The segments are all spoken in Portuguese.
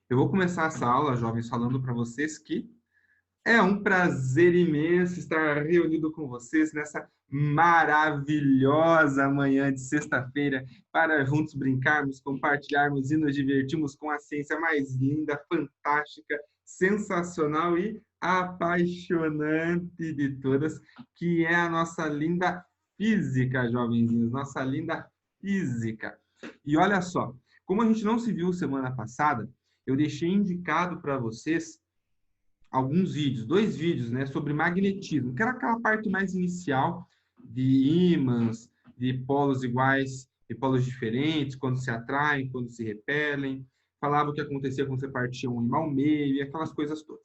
Eu vou começar essa aula, jovens, falando para vocês que é um prazer imenso estar reunido com vocês nessa maravilhosa manhã de sexta-feira para juntos brincarmos, compartilharmos e nos divertirmos com a ciência mais linda, fantástica, sensacional e apaixonante de todas, que é a nossa linda física, jovenzinhos, nossa linda física. E olha só, como a gente não se viu semana passada, eu deixei indicado para vocês alguns vídeos, dois vídeos, né, sobre magnetismo, que era aquela parte mais inicial de ímãs, de polos iguais e polos diferentes, quando se atraem, quando se repelem, falava o que acontecia quando você partia um ímã ao meio e aquelas coisas todas.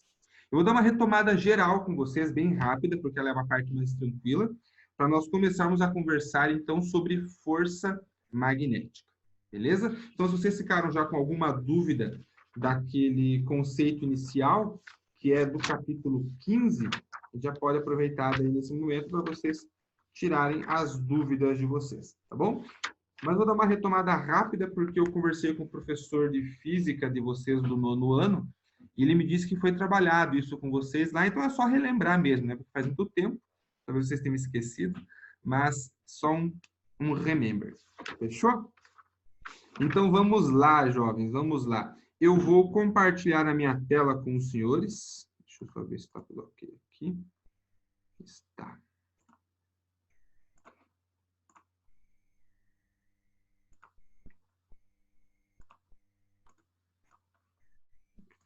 Eu vou dar uma retomada geral com vocês, bem rápida, porque ela é uma parte mais tranquila, para nós começarmos a conversar, então, sobre força magnética. Beleza? Então, se vocês ficaram já com alguma dúvida daquele conceito inicial, que é do capítulo 15, já pode aproveitar daí nesse momento para vocês tirarem as dúvidas de vocês, tá bom? Mas vou dar uma retomada rápida, porque eu conversei com o professor de física de vocês do 9º ano, e ele me disse que foi trabalhado isso com vocês lá, então é só relembrar mesmo, né? Porque faz muito tempo, talvez vocês tenham esquecido, mas só um remember. Fechou? Então vamos lá, jovens, vamos lá. Eu vou compartilhar a minha tela com os senhores. Deixa eu só ver se está tudo ok aqui. Está.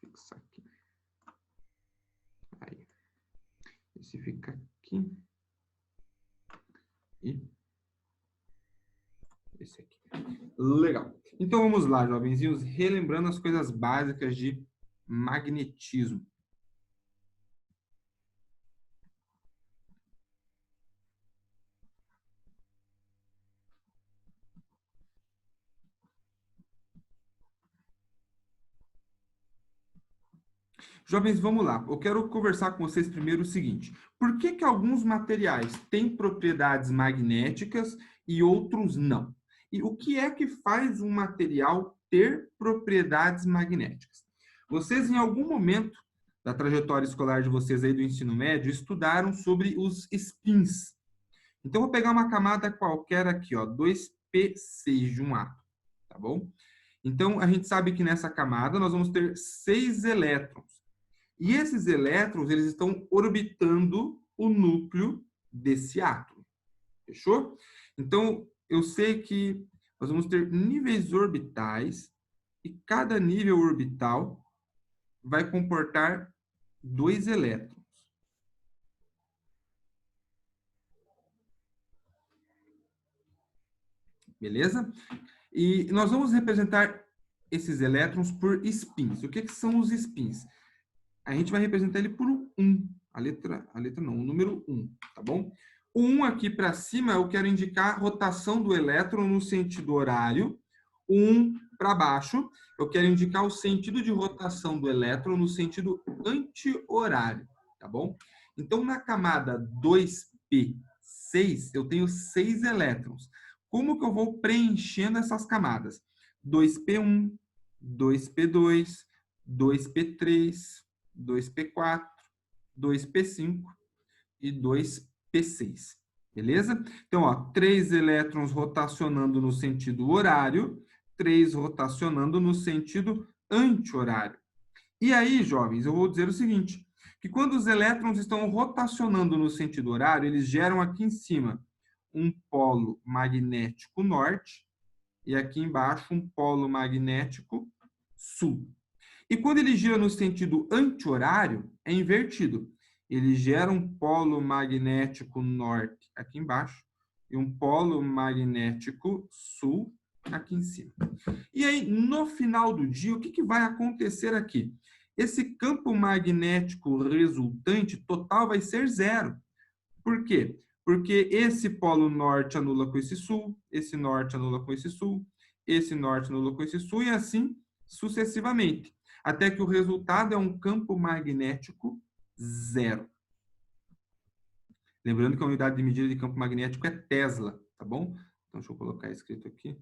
Vou fixar aqui. Aí. Esse fica aqui. E esse aqui. Legal. Então vamos lá, jovenzinhos, relembrando as coisas básicas de magnetismo. Jovens, vamos lá. Eu quero conversar com vocês primeiro o seguinte: por que alguns materiais têm propriedades magnéticas e outros não? E o que é que faz um material ter propriedades magnéticas? Vocês, em algum momento da trajetória escolar de vocês aí do ensino médio, estudaram sobre os spins. Então, eu vou pegar uma camada qualquer aqui, ó, 2p6 de um átomo, tá bom? Então, a gente sabe que nessa camada nós vamos ter 6 elétrons. E esses elétrons, eles estão orbitando o núcleo desse átomo. Fechou? Então, eu sei que nós vamos ter níveis orbitais e cada nível orbital vai comportar 2 elétrons. Beleza? E nós vamos representar esses elétrons por spins. O que são os spins? A gente vai representar ele por 1. A letra não, o número 1, tá bom? O 1 aqui para cima eu quero indicar a rotação do elétron no sentido horário. O 1 para baixo eu quero indicar o sentido de rotação do elétron no sentido anti-horário, tá bom? Então, na camada 2p6, eu tenho 6 elétrons. Como que eu vou preenchendo essas camadas? 2p1, 2p2, 2p3, 2p4, 2p5 e 2p6. Beleza? Então, ó, 3 elétrons rotacionando no sentido horário, 3 rotacionando no sentido anti-horário. E aí, jovens, eu vou dizer o seguinte, que quando os elétrons estão rotacionando no sentido horário, eles geram aqui em cima um polo magnético norte e aqui embaixo um polo magnético sul. E quando ele gira no sentido anti-horário, é invertido. Ele gera um polo magnético norte aqui embaixo e um polo magnético sul aqui em cima. E aí, no final do dia, o que vai acontecer aqui? Esse campo magnético resultante total vai ser 0. Por quê? Porque esse polo norte anula com esse norte anula com esse norte anula com esse sul, e assim sucessivamente, até que o resultado é um campo magnético 0. Lembrando que a unidade de medida de campo magnético é Tesla, tá bom? Então, deixa eu colocar escrito aqui.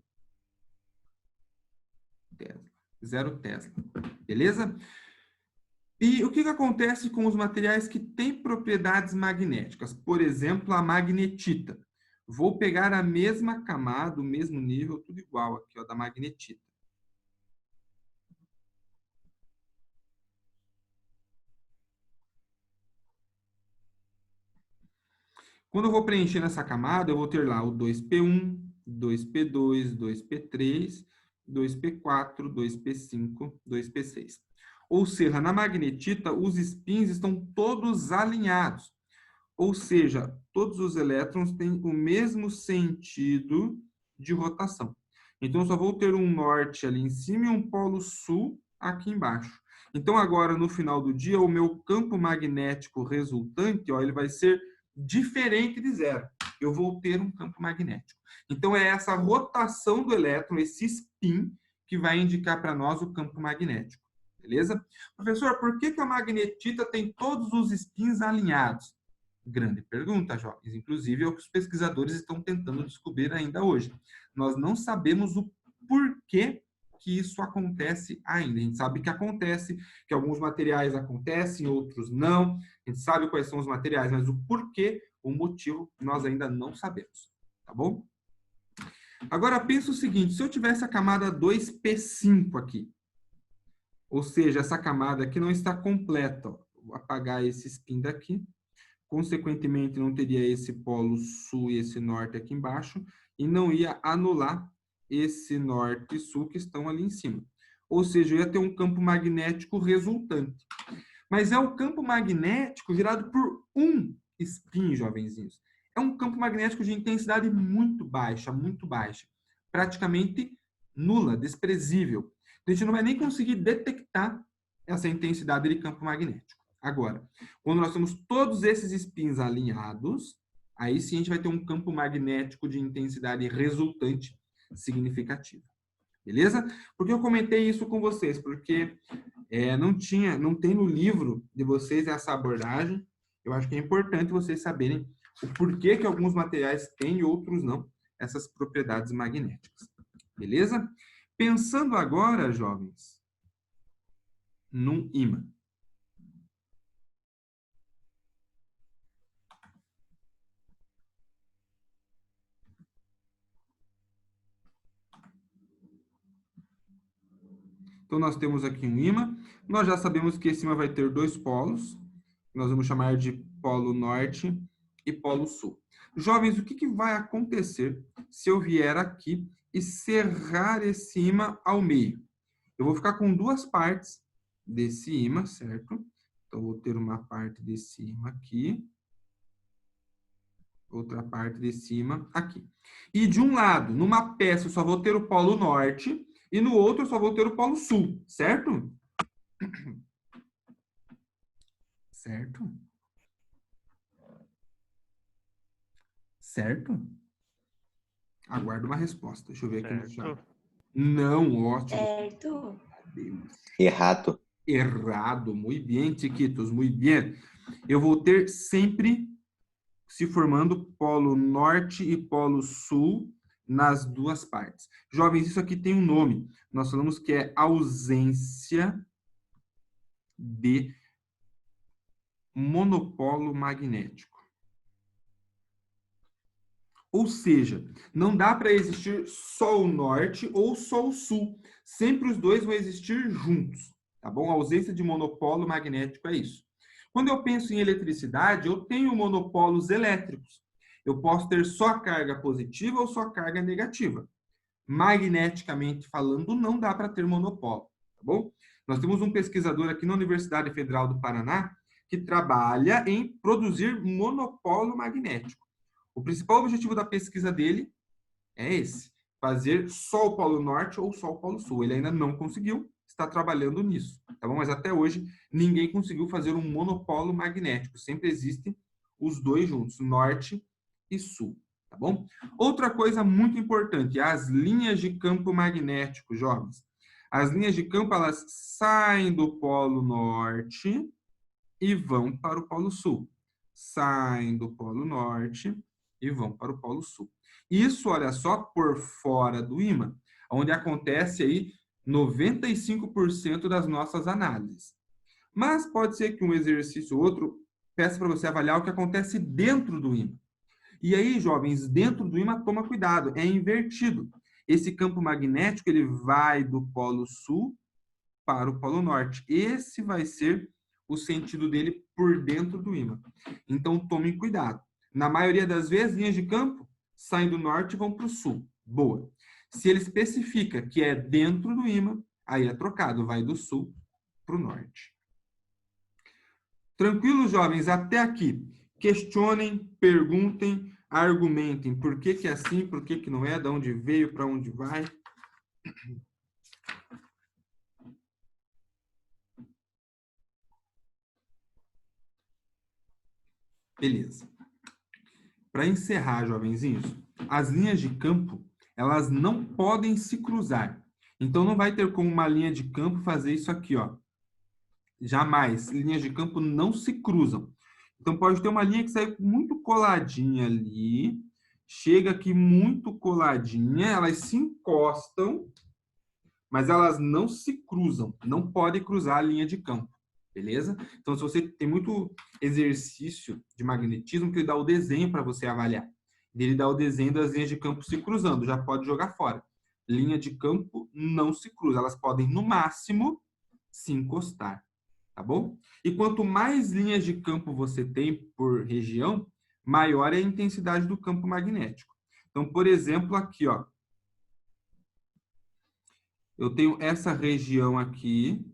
Tesla. 0 Tesla. Beleza? E o que acontece com os materiais que têm propriedades magnéticas? Por exemplo, a magnetita. Vou pegar a mesma camada, o mesmo nível, tudo igual aqui, ó, da magnetita. Quando eu vou preencher essa camada, eu vou ter lá o 2p1, 2p2, 2p3, 2p4, 2p5, 2p6. Ou seja, na magnetita, os spins estão todos alinhados. Ou seja, todos os elétrons têm o mesmo sentido de rotação. Então, eu só vou ter um norte ali em cima e um polo sul aqui embaixo. Então, agora, no final do dia, o meu campo magnético resultante, ó, ele vai ser diferente de zero. Eu vou ter um campo magnético. Então, é essa rotação do elétron, esse spin, que vai indicar para nós o campo magnético. Beleza? Professor, por que a magnetita tem todos os spins alinhados? Grande pergunta, jovens. Inclusive, é o que os pesquisadores estão tentando descobrir ainda hoje. Nós não sabemos o porquê que isso acontece ainda. A gente sabe que acontece, que alguns materiais acontecem, outros não. A gente sabe quais são os materiais, mas o porquê, o motivo, nós ainda não sabemos. Tá bom? Agora, pensa o seguinte, se eu tivesse a camada 2p5 aqui, ou seja, essa camada aqui não está completa, ó. Vou apagar esse spin daqui. Consequentemente, não teria esse polo sul e esse norte aqui embaixo, e não ia anular esse norte e sul que estão ali em cima. Ou seja, eu ia ter um campo magnético resultante. Mas é o campo magnético gerado por um spin, jovenzinhos. É um campo magnético de intensidade muito baixa, praticamente nula, desprezível. A gente não vai nem conseguir detectar essa intensidade de campo magnético. Agora, quando nós temos todos esses spins alinhados, aí sim a gente vai ter um campo magnético de intensidade resultante significativa. Beleza? Por que eu comentei isso com vocês? Porque não tem no livro de vocês essa abordagem. Eu acho que é importante vocês saberem o porquê que alguns materiais têm e outros não, essas propriedades magnéticas. Beleza? Pensando agora, jovens, num ímã. Então, nós temos aqui um ímã. Nós já sabemos que esse ímã vai ter dois polos. Nós vamos chamar de polo norte e polo sul. Jovens, o que vai acontecer se eu vier aqui e serrar esse ímã ao meio? Eu vou ficar com duas partes desse ímã, certo? Então, vou ter uma parte de cima aqui, outra parte de cima aqui. E de um lado, numa peça, eu só vou ter o polo norte e no outro eu só vou ter o polo sul, certo? Certo? Certo? Aguardo uma resposta. Deixa eu ver aqui no chat. Não, ótimo. Certo. Errado. Errado. Muito bem, chiquitos, muito bem. Eu vou ter sempre se formando polo norte e polo sul nas duas partes. Jovens, isso aqui tem um nome. Nós falamos que é ausência de monopolo magnético. Ou seja, não dá para existir só o norte ou só o sul. Sempre os dois vão existir juntos, tá bom? A ausência de monopolo magnético é isso. Quando eu penso em eletricidade, eu tenho monopolos elétricos. Eu posso ter só carga positiva ou só carga negativa. Magneticamente falando, não dá para ter monopolo, tá bom? Nós temos um pesquisador aqui na Universidade Federal do Paraná que trabalha em produzir monopolo magnético. O principal objetivo da pesquisa dele é esse, fazer só o Polo Norte ou só o Polo Sul. Ele ainda não conseguiu, está trabalhando nisso, tá bom? Mas até hoje ninguém conseguiu fazer um monopolo magnético. Sempre existem os dois juntos, Norte e Sul, tá bom? Outra coisa muito importante, as linhas de campo magnético, jovens. As linhas de campo, elas saem do Polo Norte e vão para o Polo Sul. Saem do Polo Norte e vão para o Polo Sul. Isso, olha só, por fora do ímã, onde acontece aí 95% das nossas análises. Mas pode ser que um exercício ou outro peça para você avaliar o que acontece dentro do ímã. E aí, jovens, dentro do ímã, toma cuidado, é invertido. Esse campo magnético, ele vai do polo sul para o polo norte. Esse vai ser o sentido dele por dentro do ímã. Então, tomem cuidado. Na maioria das vezes, linhas de campo saem do norte e vão para o sul. Boa. Se ele especifica que é dentro do ímã, aí é trocado, vai do sul para o norte. Tranquilo, jovens? Até aqui. Questionem, perguntem, argumentem. Por que que é assim, por que que não é, de onde veio, para onde vai. Beleza. Para encerrar, jovenzinhos, as linhas de campo, elas não podem se cruzar. Então, não vai ter como uma linha de campo fazer isso aqui, ó. Jamais. Linhas de campo não se cruzam. Então, pode ter uma linha que sai muito coladinha ali, chega aqui muito coladinha, elas se encostam, mas elas não se cruzam. Não pode cruzar a linha de campo. Beleza? Então, se você tem muito exercício de magnetismo, que ele dá o desenho para você avaliar. Ele dá o desenho das linhas de campo se cruzando, já pode jogar fora. Linha de campo não se cruza, elas podem, no máximo, se encostar. Tá bom? E quanto mais linhas de campo você tem por região, maior é a intensidade do campo magnético. Então, por exemplo, aqui, ó. Eu tenho essa região aqui.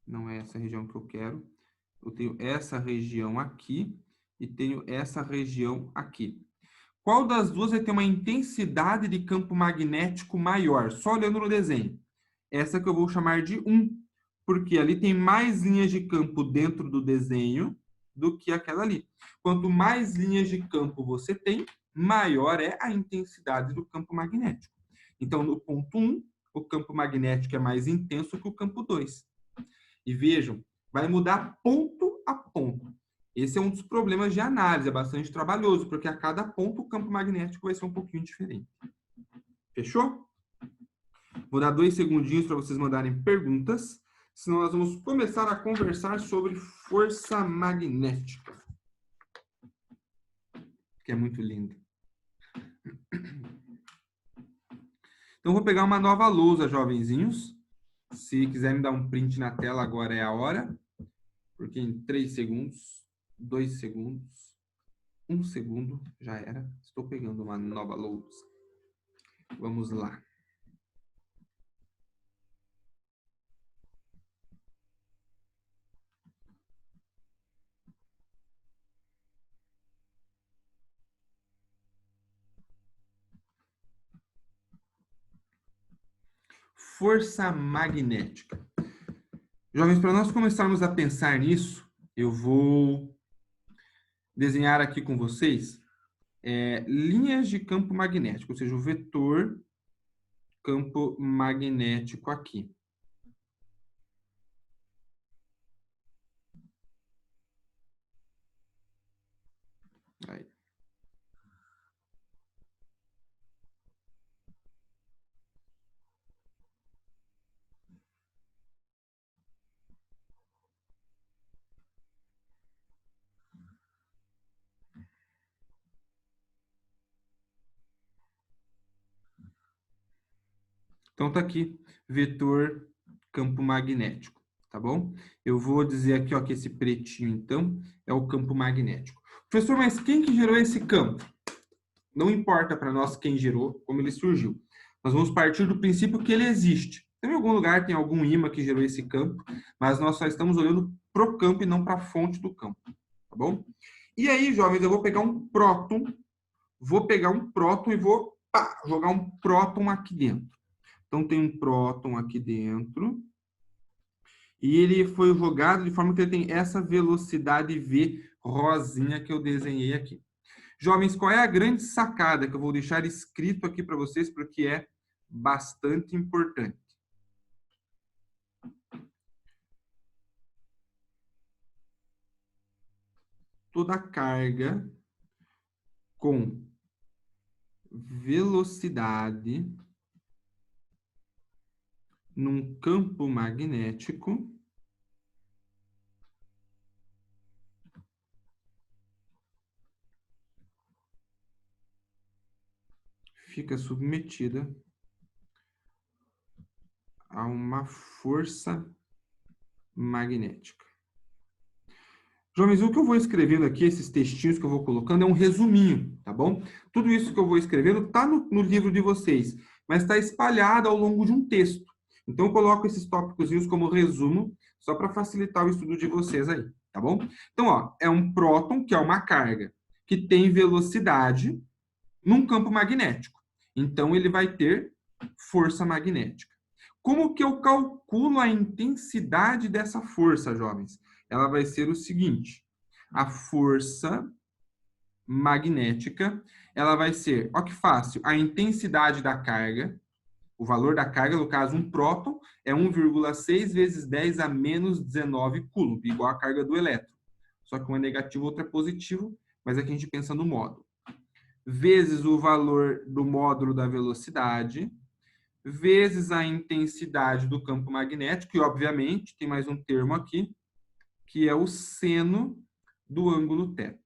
Não é essa região que eu quero. Eu tenho essa região aqui e tenho essa região aqui. Qual das duas vai ter uma intensidade de campo magnético maior? Só olhando no desenho. Essa que eu vou chamar de 1, porque ali tem mais linhas de campo dentro do desenho do que aquela ali. Quanto mais linhas de campo você tem, maior é a intensidade do campo magnético. Então, no ponto 1, o campo magnético é mais intenso que o campo 2. E vejam, vai mudar ponto a ponto. Esse é um dos problemas de análise, é bastante trabalhoso, porque a cada ponto o campo magnético vai ser um pouquinho diferente. Fechou? Vou dar 2 segundinhos para vocês mandarem perguntas, senão nós vamos começar a conversar sobre força magnética, que é muito lindo. Então, vou pegar uma nova lousa, jovenzinhos. Se quiserem dar um print na tela, agora é a hora. Porque em 3 segundos, 2 segundos, 1 segundo, já era. Estou pegando uma nova lousa. Vamos lá. Força magnética. Jovens, para nós começarmos a pensar nisso, eu vou desenhar aqui com vocês linhas de campo magnético, ou seja, o vetor campo magnético aqui. Aí. Então, tá aqui, vetor campo magnético, tá bom? Eu vou dizer aqui, ó, que esse pretinho, então, é o campo magnético. Professor, mas quem que gerou esse campo? Não importa para nós quem gerou, como ele surgiu. Nós vamos partir do princípio que ele existe. Então, em algum lugar tem algum ímã que gerou esse campo, mas nós só estamos olhando para o campo e não para a fonte do campo, tá bom? E aí, jovens, eu vou pegar um próton, e vou jogar um próton aqui dentro. Então, tem um próton aqui dentro. E ele foi jogado de forma que ele tem essa velocidade V rosinha que eu desenhei aqui. Jovens, qual é a grande sacada que eu vou deixar escrito aqui para vocês, porque é bastante importante? Toda carga com velocidade num campo magnético fica submetida a uma força magnética. Jovens, o que eu vou escrevendo aqui, esses textinhos que eu vou colocando, é um resuminho, tá bom? Tudo isso que eu vou escrevendo está no livro de vocês, mas está espalhado ao longo de um texto. Então, eu coloco esses tópicos como resumo, só para facilitar o estudo de vocês aí, tá bom? Então, ó, é um próton, que é uma carga, que tem velocidade num campo magnético. Então, ele vai ter força magnética. Como que eu calculo a intensidade dessa força, jovens? Ela vai ser o seguinte: a força magnética, ela vai ser, ó que fácil, a intensidade da carga, o valor da carga, no caso, um próton, é 1,6 vezes 10 a menos 19 coulomb, igual a carga do elétron. Só que um é negativo, outro é positivo, mas aqui a gente pensa no módulo. Vezes o valor do módulo da velocidade, vezes a intensidade do campo magnético, e obviamente tem mais um termo aqui, que é o seno do ângulo θ.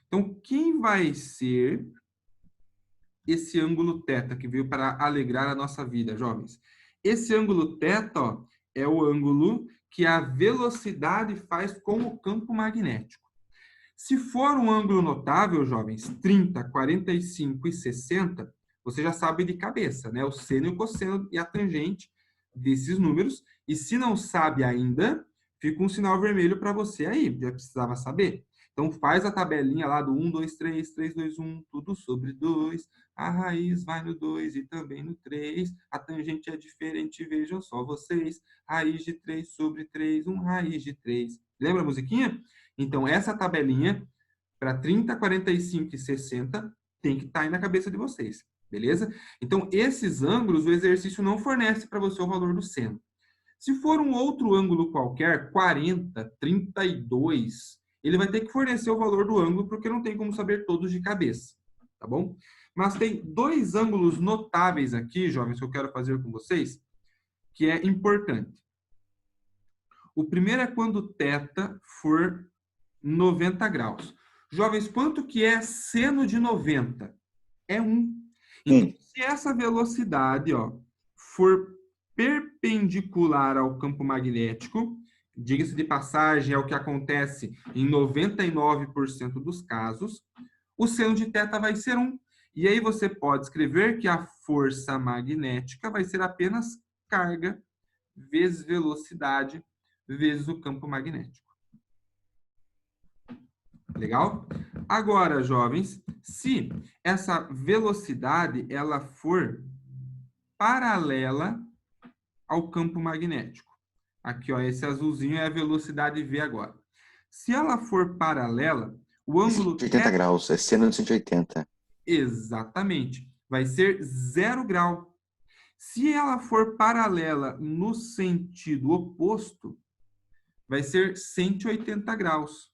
Então, quem vai ser esse ângulo θ que veio para alegrar a nossa vida, jovens? Esse ângulo θ, ó, é o ângulo que a velocidade faz com o campo magnético. Se for um ângulo notável, jovens, 30, 45 e 60, você já sabe de cabeça, né? O seno e o cosseno e a tangente desses números. E se não sabe ainda, fica um sinal vermelho para você aí, já precisava saber. Então, faz a tabelinha lá do 1, 2, 3, 3, 2, 1, tudo sobre 2. A raiz vai no 2 e também no 3. A tangente é diferente, vejam só vocês. Raiz de 3 sobre 3, 1 raiz de 3. Lembra a musiquinha? Então, essa tabelinha, para 30, 45 e 60, tem que estar aí na cabeça de vocês, beleza? Então, esses ângulos, o exercício não fornece para você o valor do seno. Se for um outro ângulo qualquer, 40, 32, ele vai ter que fornecer o valor do ângulo, porque não tem como saber todos de cabeça, tá bom? Mas tem dois ângulos notáveis aqui, jovens, que eu quero fazer com vocês, que é importante. O primeiro é quando θ for 90 graus. Jovens, quanto que é seno de 90? É 1. Então, se essa velocidade, ó, for perpendicular ao campo magnético, diga-se de passagem, é o que acontece em 99% dos casos, o seno de θ vai ser 1. E aí você pode escrever que a força magnética vai ser apenas carga vezes velocidade vezes o campo magnético. Legal? Agora, jovens, se essa velocidade ela for paralela ao campo magnético. Aqui, ó, esse azulzinho é a velocidade V agora. Se ela for paralela, o ângulo 180 graus, é seno de 180. Exatamente. Vai ser 0 grau. Se ela for paralela no sentido oposto, vai ser 180 graus.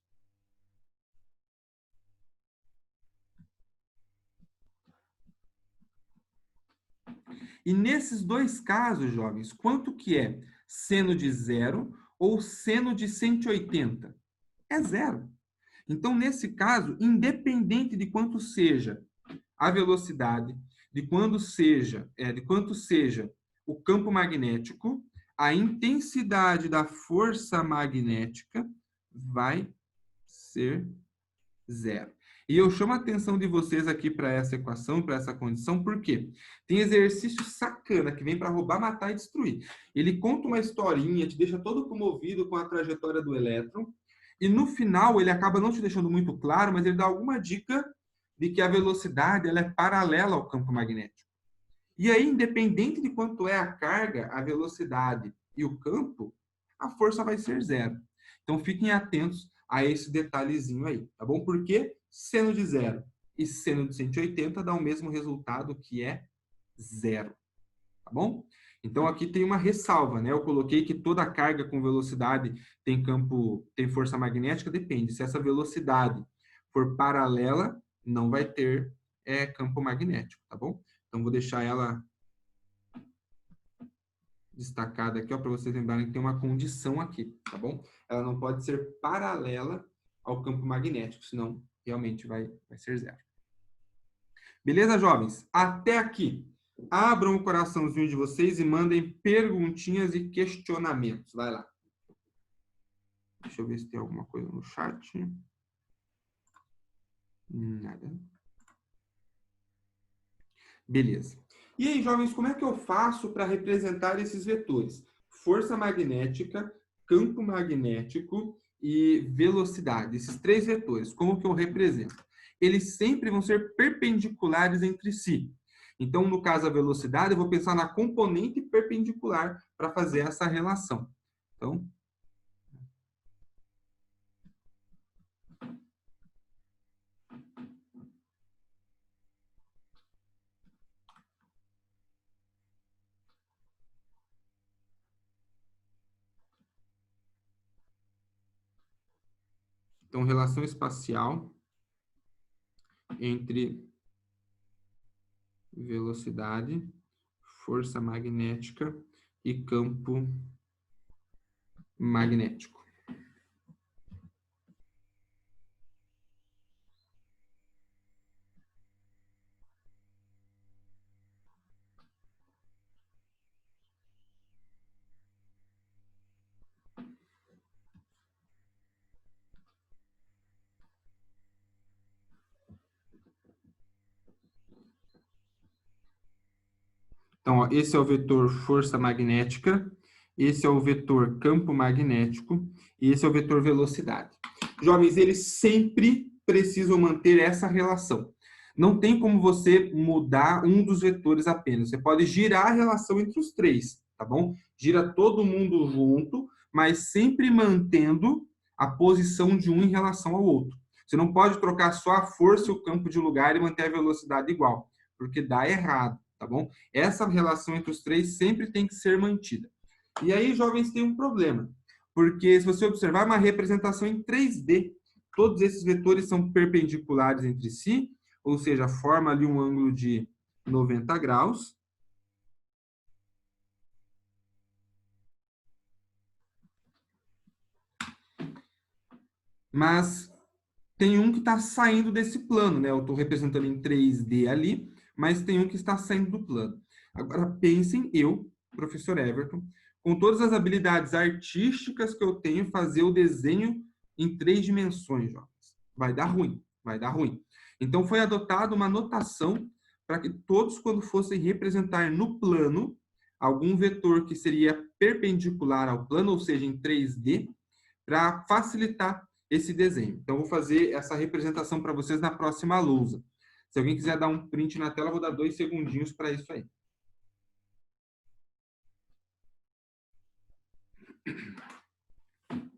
E nesses dois casos, jovens, quanto que é seno de 0 ou seno de 180? É 0. Então, nesse caso, independente de quanto seja a velocidade, de quanto seja o campo magnético, a intensidade da força magnética vai ser 0. E eu chamo a atenção de vocês aqui para essa equação, para essa condição, porque tem exercício sacana que vem para roubar, matar e destruir. Ele conta uma historinha, te deixa todo comovido com a trajetória do elétron, e no final ele acaba não te deixando muito claro, mas ele dá alguma dica de que a velocidade ela é paralela ao campo magnético. E aí, independente de quanto é a carga, a velocidade e o campo, a força vai ser 0. Então, fiquem atentos a esse detalhezinho aí, tá bom? Porque seno de 0 e seno de 180 dá o mesmo resultado, que é 0, tá bom? Então, aqui tem uma ressalva, né? Eu coloquei que toda carga com velocidade tem força magnética, depende. Se essa velocidade for paralela, não vai ter campo magnético, tá bom? Então, vou deixar ela destacada aqui, ó, para vocês lembrarem que tem uma condição aqui, tá bom? Ela não pode ser paralela ao campo magnético, senão realmente vai ser zero. Beleza, jovens? Até aqui. Abram o coraçãozinho de vocês e mandem perguntinhas e questionamentos. Vai lá. Deixa eu ver se tem alguma coisa no chat. Nada. Beleza. E aí, jovens, como é que eu faço para representar esses vetores? Força magnética, campo magnético e velocidade. Esses três vetores, como que eu represento? Eles sempre vão ser perpendiculares entre si. Então, no caso da velocidade, eu vou pensar na componente perpendicular para fazer essa relação. Então, relação espacial entre velocidade, força magnética e campo magnético. Então, ó, esse é o vetor força magnética, esse é o vetor campo magnético e esse é o vetor velocidade. Jovens, eles sempre precisam manter essa relação. Não tem como você mudar um dos vetores apenas. Você pode girar a relação entre os três, tá bom? Gira todo mundo junto, mas sempre mantendo a posição de um em relação ao outro. Você não pode trocar só a força e o campo de lugar e manter a velocidade igual, porque dá errado, tá bom? Essa relação entre os três sempre tem que ser mantida. E aí, jovens, tem um problema, porque se você observar uma representação em 3D, todos esses vetores são perpendiculares entre si, ou seja, forma ali um ângulo de 90 graus. Mas tem um que está saindo desse plano, né? Eu estou representando em 3D ali, mas tem um que está saindo do plano. Agora, pensem eu, professor Everton, com todas as habilidades artísticas que eu tenho, fazer o desenho em 3 dimensões, jovens. Vai dar ruim, vai dar ruim. Então, foi adotada uma notação para que todos, quando fossem representar no plano, algum vetor que seria perpendicular ao plano, ou seja, em 3D, para facilitar esse desenho. Então, vou fazer essa representação para vocês na próxima lousa. Se alguém quiser dar um print na tela, vou dar 2 segundinhos para isso aí.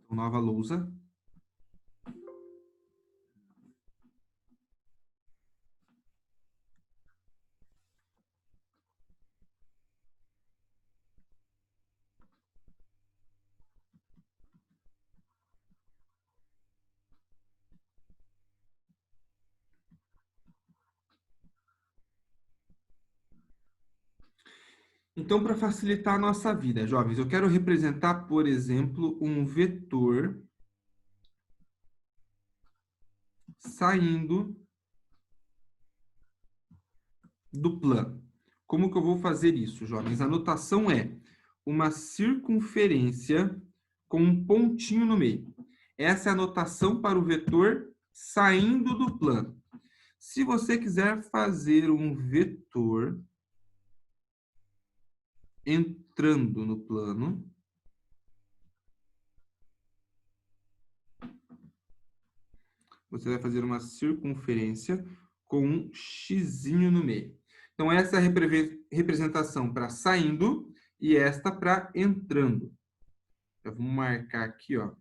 Nova lousa. Então, para facilitar a nossa vida, jovens, eu quero representar, por exemplo, um vetor saindo do plano. Como que eu vou fazer isso, jovens? A notação é uma circunferência com um pontinho no meio. Essa é a notação para o vetor saindo do plano. Se você quiser fazer um vetor entrando no plano, você vai fazer uma circunferência com um xizinho no meio. Então, essa é a representação para saindo e esta para entrando. Eu vou marcar aqui, ó.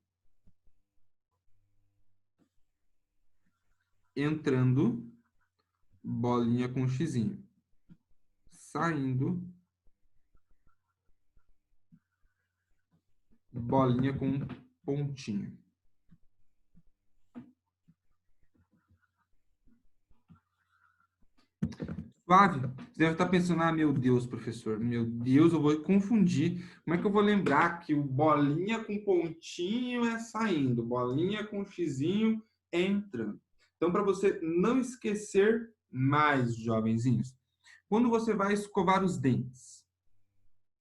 Entrando, bolinha com xizinho. Saindo, bolinha com pontinho. Suave? Você deve estar pensando, ah, meu Deus, professor, meu Deus, eu vou confundir. Como é que eu vou lembrar que o bolinha com pontinho é saindo, bolinha com xizinho é entrando? Então, para você não esquecer mais, jovenzinhos, quando você vai escovar os dentes,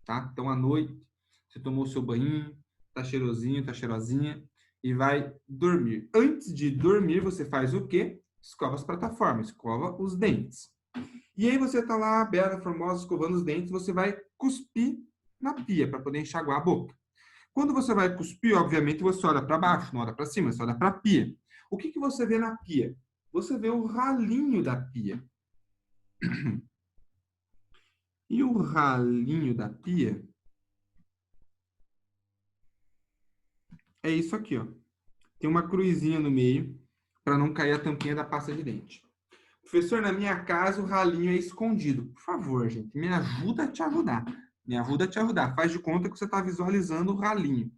tá? Então, à noite, você tomou o seu banho, tá cheirosinho, tá cheirosinha, e vai dormir. Antes de dormir, você faz o quê? Escova as plataformas, escova os dentes. E aí você tá lá, bela, formosa, escovando os dentes, você vai cuspir na pia para poder enxaguar a boca. Quando você vai cuspir, obviamente, você olha para baixo, não olha para cima, você olha para a pia. O que você vê na pia? Você vê o ralinho da pia. E o ralinho da pia é isso aqui, ó. Tem uma cruzinha no meio para não cair a tampinha da pasta de dente. Professor, na minha casa o ralinho é escondido. Por favor, gente, me ajuda a te ajudar. Me ajuda a te ajudar. Faz de conta que você está visualizando o ralinho.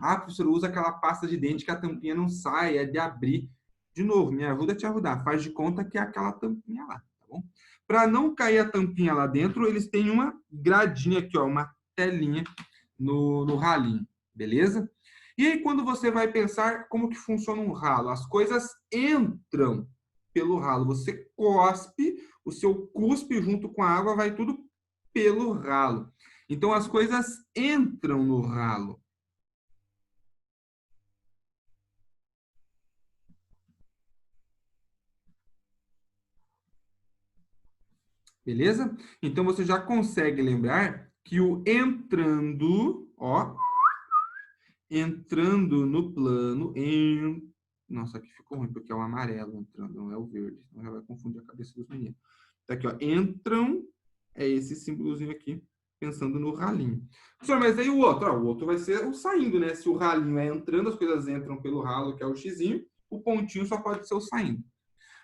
Ah, professor, usa aquela pasta de dente que a tampinha não sai, é de abrir. De novo, me ajuda a te ajudar. Faz de conta que é aquela tampinha lá, tá bom? Para não cair a tampinha lá dentro, eles têm uma gradinha aqui, ó, uma telinha no ralinho, beleza? E aí, quando você vai pensar como que funciona um ralo, as coisas entram pelo ralo. Você cospe, o seu cuspe junto com a água vai tudo pelo ralo. Então, as coisas entram no ralo. Beleza? Então, você já consegue lembrar que o entrando, ó, entrando no plano, nossa, aqui ficou ruim, porque é o amarelo entrando, não é o verde. Então já vai confundir a cabeça dos meninos. Tá aqui, ó, entram, é esse símbolozinho aqui, pensando no ralinho. Professor, mas aí o outro? Ó, o outro vai ser o saindo, né? Se o ralinho é entrando, as coisas entram pelo ralo, que é o xizinho, o pontinho só pode ser o saindo.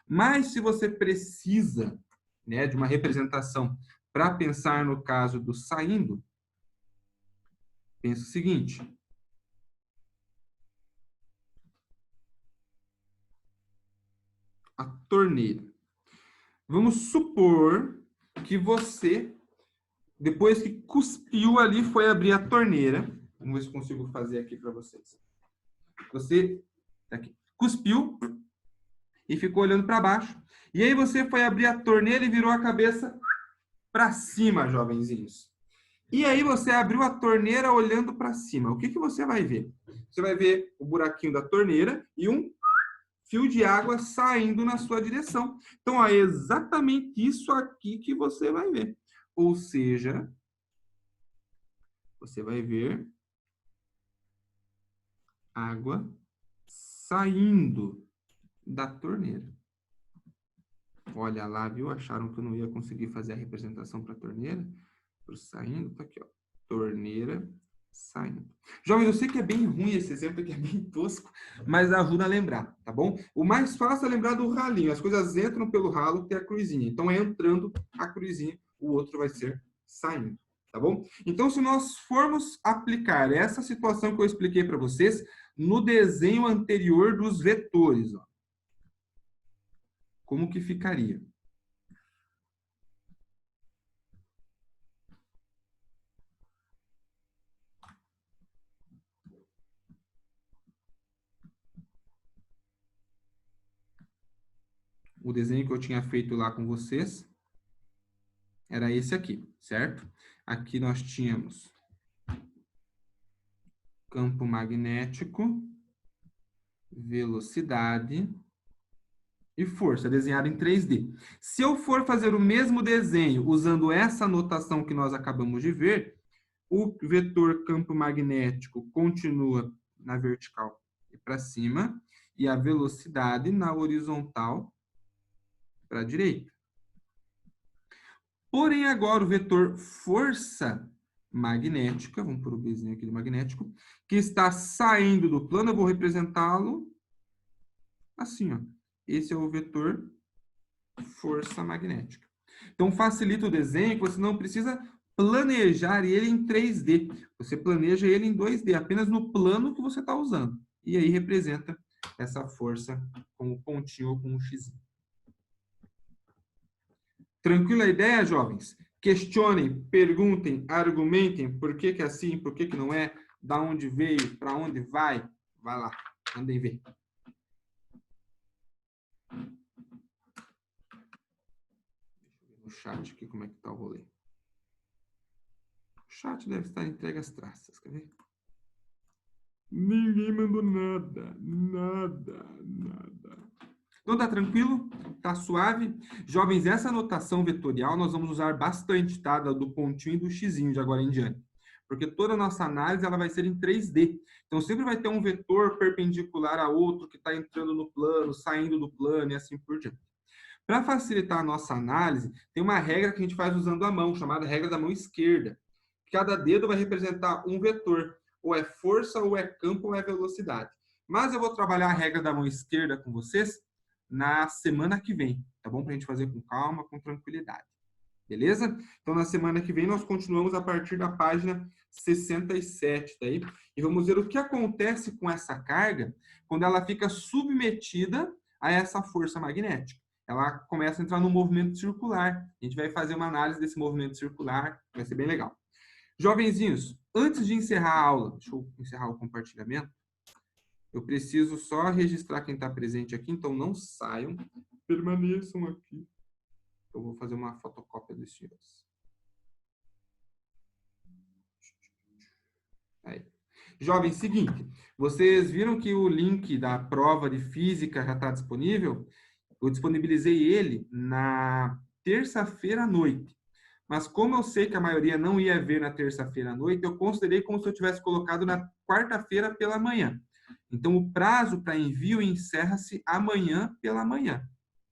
Mas se você precisa, né, de uma representação para pensar no caso do saindo, pensa o seguinte: a torneira. Vamos supor que você, depois que cuspiu ali, foi abrir a torneira. Vamos ver se consigo fazer aqui para vocês. Você tá aqui, cuspiu e ficou olhando para baixo. E aí você foi abrir a torneira e virou a cabeça para cima, jovenzinhos. E aí você abriu a torneira olhando para cima. O que você vai ver? Você vai ver o buraquinho da torneira e um fio de água saindo na sua direção. Então, é exatamente isso aqui que você vai ver. Ou seja, você vai ver água saindo da torneira. Olha lá, viu? Acharam que eu não ia conseguir fazer a representação para a torneira? Para saindo, tá aqui, ó. Torneira saindo. Jovens, eu sei que é bem ruim esse exemplo, que é bem tosco, mas ajuda a lembrar, tá bom? O mais fácil é lembrar do ralinho. As coisas entram pelo ralo, que é a cruzinha. Então, é entrando a cruzinha, o outro vai ser saindo, tá bom? Então, se nós formos aplicar essa situação que eu expliquei para vocês no desenho anterior dos vetores, ó, como que ficaria? O desenho que eu tinha feito lá com vocês era esse aqui, certo? Aqui nós tínhamos campo magnético, velocidade e força, desenhado em 3D. Se eu for fazer o mesmo desenho usando essa notação que nós acabamos de ver, o vetor campo magnético continua na vertical e para cima, e a velocidade na horizontal para a direita. Porém, agora o vetor força magnética, vamos pôr o Bzinho aqui de magnético, que está saindo do plano, eu vou representá-lo assim, ó. Esse é o vetor força magnética. Então, facilita o desenho, que você não precisa planejar ele em 3D. Você planeja ele em 2D, apenas no plano que você está usando. E aí representa essa força com o pontinho ou com o X. Tranquila a ideia, jovens? Questionem, perguntem, argumentem por que que é assim, por que que não é, da onde veio, para onde vai. Vai lá, mandem ver. Deixa eu ver no chat aqui como é que tá o rolê. O chat deve estar entregue às traças, quer ver? Ninguém mandou nada, nada. Então tá tranquilo? Tá suave? Jovens, essa anotação vetorial nós vamos usar bastante, tá? Do pontinho e do xizinho de agora em diante. Porque toda a nossa análise ela vai ser em 3D. Então sempre vai ter um vetor perpendicular a outro que está entrando no plano, saindo do plano e assim por diante. Para facilitar a nossa análise, tem uma regra que a gente faz usando a mão, chamada regra da mão esquerda. Cada dedo vai representar um vetor. Ou é força, ou é campo, ou é velocidade. Mas eu vou trabalhar a regra da mão esquerda com vocês na semana que vem, tá bom? Para a gente fazer com calma, com tranquilidade. Beleza? Então, na semana que vem, nós continuamos a partir da página 67, tá aí? E vamos ver o que acontece com essa carga quando ela fica submetida a essa força magnética. Ela começa a entrar no movimento circular. A gente vai fazer uma análise desse movimento circular, vai ser bem legal. Jovenzinhos, antes de encerrar a aula, deixa eu encerrar o compartilhamento, eu preciso só registrar quem está presente aqui, então não saiam, permaneçam aqui. Eu vou fazer uma fotocópia dos senhores. Aí. Jovem, seguinte, vocês viram que o link da prova de física já está disponível? Eu disponibilizei ele na terça-feira à noite. Mas como eu sei que a maioria não ia ver na terça-feira à noite, eu considerei como se eu tivesse colocado na quarta-feira pela manhã. Então, o prazo para envio encerra-se amanhã pela manhã,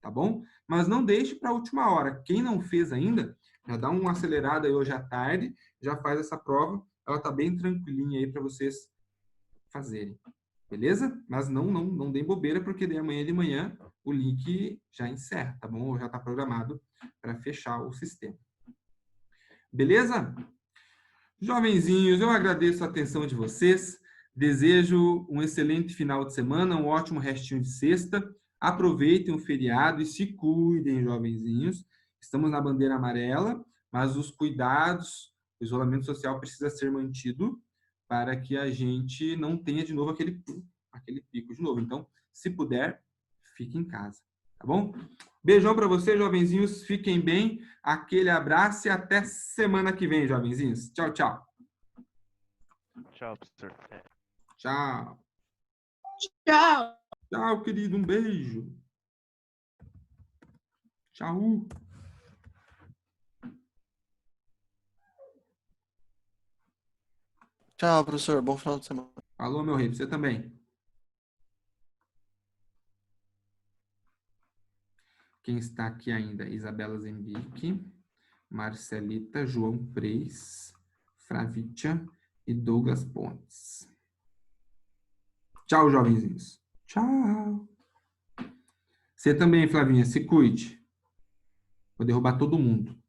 tá bom? Mas não deixe para a última hora. Quem não fez ainda, já dá uma acelerada aí hoje à tarde, já faz essa prova. Ela está bem tranquilinha aí para vocês fazerem. Beleza? Mas não deem bobeira, porque de amanhã de manhã o link já encerra, tá bom? Ou já está programado para fechar o sistema. Beleza? Jovenzinhos, eu agradeço a atenção de vocês. Desejo um excelente final de semana, um ótimo restinho de sexta. Aproveitem o feriado e se cuidem, jovenzinhos. Estamos na bandeira amarela, mas os cuidados, o isolamento social precisa ser mantido para que a gente não tenha de novo aquele pico de novo. Então, se puder, fique em casa, tá bom? Beijão para vocês, jovenzinhos. Fiquem bem. Aquele abraço e até semana que vem, jovenzinhos. Tchau, tchau. Tchau, professor. Tchau. Tchau. Tchau, querido. Um beijo. Tchau. Tchau, professor. Bom final de semana. Falou, meu rei. Você também. Quem está aqui ainda? Isabela Zembic, Marcelita, João Preis, Fravitia e Douglas Pontes. Tchau, jovenzinhos. Tchau. Você também, Flavinha. Se cuide. Vou derrubar todo mundo.